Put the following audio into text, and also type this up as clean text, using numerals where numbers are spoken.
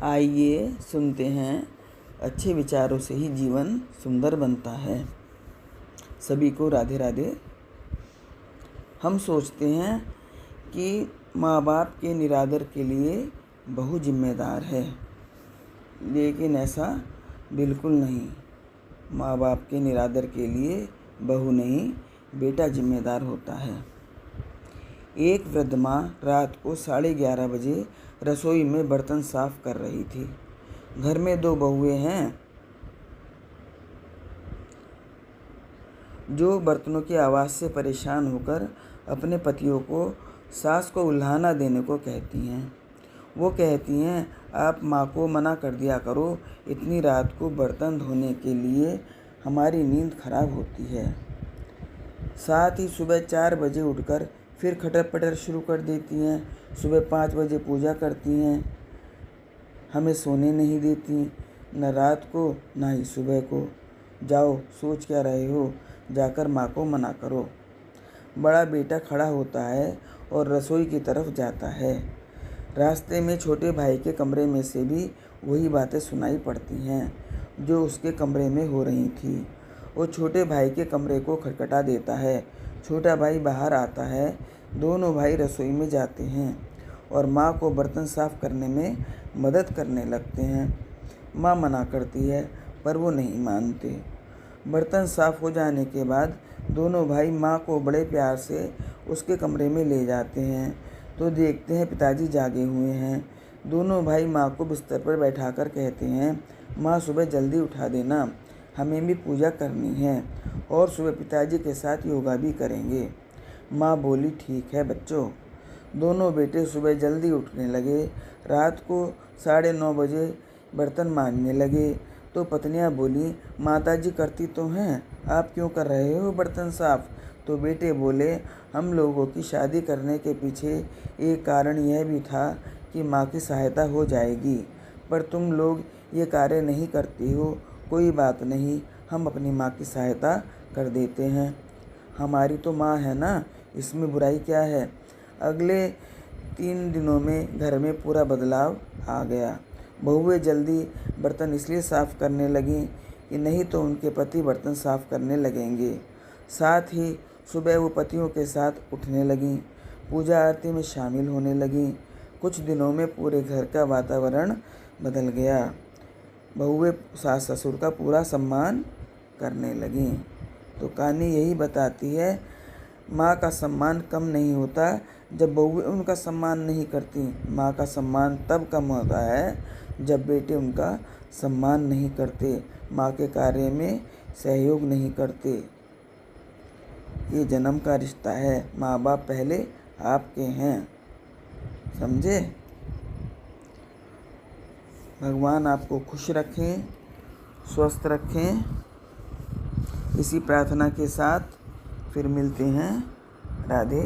आइए सुनते हैं, अच्छे विचारों से ही जीवन सुंदर बनता है। सभी को राधे राधे। हम सोचते हैं कि माँ बाप के निरादर के लिए बहू जिम्मेदार है, लेकिन ऐसा बिल्कुल नहीं। माँ बाप के निरादर के लिए बहू नहीं, बेटा जिम्मेदार होता है। एक वृद्ध माँ रात को 11:30 बजे रसोई में बर्तन साफ कर रही थी। घर में 2 बहुएं हैं जो बर्तनों की आवाज़ से परेशान होकर अपने पतियों को सास को उल्हाना देने को कहती हैं। वो कहती हैं, आप माँ को मना कर दिया करो, इतनी रात को बर्तन धोने के लिए हमारी नींद खराब होती है। साथ ही सुबह 4 बजे उठकर फिर खटर पटर शुरू कर देती हैं। सुबह 5 बजे पूजा करती हैं, हमें सोने नहीं देती, न रात को न ही सुबह को। जाओ, सोच क्या रहे हो, जाकर माँ को मना करो। बड़ा बेटा खड़ा होता है और रसोई की तरफ जाता है। रास्ते में छोटे भाई के कमरे में से भी वही बातें सुनाई पड़ती हैं जो उसके कमरे में हो रही थी। वो छोटे भाई के कमरे को खटखटा देता है। छोटा भाई बाहर आता है। दोनों भाई रसोई में जाते हैं और माँ को बर्तन साफ करने में मदद करने लगते हैं। माँ मना करती है पर वो नहीं मानते। बर्तन साफ हो जाने के बाद दोनों भाई माँ को बड़े प्यार से उसके कमरे में ले जाते हैं तो देखते हैं पिताजी जागे हुए हैं। दोनों भाई माँ को बिस्तर पर बैठाकर कहते हैं, माँ सुबह जल्दी उठा देना, हमें भी पूजा करनी है और सुबह पिताजी के साथ योगा भी करेंगे। माँ बोली, ठीक है बच्चों। दोनों बेटे सुबह जल्दी उठने लगे। रात को 9:30 बजे बर्तन मांजने लगे तो पत्नियाँ बोली, माताजी करती तो हैं, आप क्यों कर रहे हो बर्तन साफ? तो बेटे बोले, हम लोगों की शादी करने के पीछे एक कारण यह भी था कि माँ की सहायता हो जाएगी, पर तुम लोग ये कार्य नहीं करती हो। कोई बात नहीं, हम अपनी माँ की सहायता कर देते हैं। हमारी तो माँ है ना, इसमें बुराई क्या है? अगले 3 दिनों में घर में पूरा बदलाव आ गया। बहुएं जल्दी बर्तन इसलिए साफ़ करने लगीं कि नहीं तो उनके पति बर्तन साफ़ करने लगेंगे। साथ ही सुबह वो पतियों के साथ उठने लगीं, पूजा आरती में शामिल होने लगीं। कुछ दिनों में पूरे घर का वातावरण बदल गया। बहुएं सास ससुर का पूरा सम्मान करने लगीं। तो कहानी यही बताती है, माँ का सम्मान कम नहीं होता जब बहुएं उनका सम्मान नहीं करती। माँ का सम्मान तब कम होता है जब बेटे उनका सम्मान नहीं करते, माँ के कार्य में सहयोग नहीं करते। ये जन्म का रिश्ता है, माँ बाप पहले आपके हैं, समझे? भगवान आपको खुश रखें, स्वस्थ रखें। इसी प्रार्थना के साथ फिर मिलते हैं। राधे।